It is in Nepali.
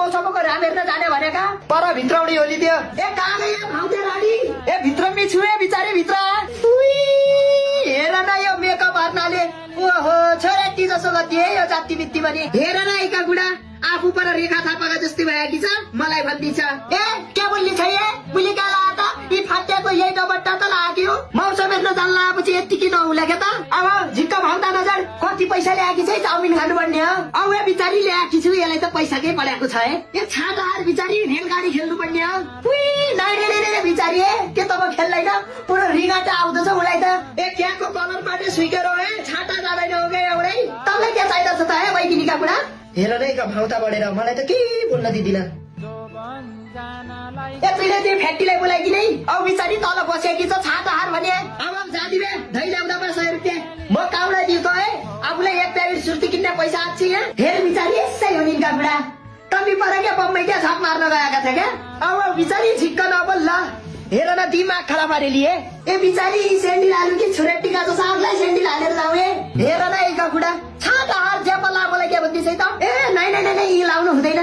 मौसमको राम हेर्न जाने भनेका पर भित्राउडी होली त्यो ए कहाँ गयो भाउते रानी ए भित्र मी छु ए बिचारी भित्र हेर न यो मेकअप हार्नाले ओहो छोराटी जसो गति है यो जाति बित्ती पनि हेर न एका गुडा आफू पर रेखा थापाका जस्तै भएकी छ मलाई भन्दिछ ए के बोल्ने छ ए बुली काला त यी फाटेको यही डबट्टा त लाग्यो मौसम हेर्न जान लापछि यतिकै नहुला के त अब झिक्क भाउता नजर कति पैसा ल्याएकी छ चाउमिन खानु पर्ने हो औ ए बिचारी ल्याएकी छु यसलाई त पैसाकै परेको छ ए छाटार बिचारी रेलगाडी खेल्नु पर्ने हो उई नाइ बिचारी के त म खेल्दैन पुरो रिगाटा आउँदछ उलाई त ए क्याको कलरबाट सुइकेर ए छाटा जाँदैन हो के एउटै तँलाई के चाहिँदछ त हे बैकिनीका बुढा हेर नै का भाउता बढेर मलाई त के बोल्न दिदिन यतिले त्यो फ्याक्ट्रीलाई बोलाइकि नै औ बिचारी तल बसेकी छ छाता हार भने अब जादिबे धै ल्याउँदा पर 100 रुपैयाँ म काउलाई दिउ त है आफूलाई एक प्याकेट सुर्ती किन्ने पैसा आछ यहाँ हेर बिचारी यसै हो निका बुढा कमी परे के बम्बई क्या छाप मार्न गएका थिए क्या अब बिचारी झिक्क नबोल ल हेर न दिमाग खराब पारे लिए ए बिचारी सेन्डिल हाल्नु कि छोरेटीका जस्तो आफूलाई सेन्डिल हालेर जाऊ ए हेर न एका बुढा छाता हार ज्यापला बोला के भन्दैछ त ए नाइ यी लाउनु हुँदैन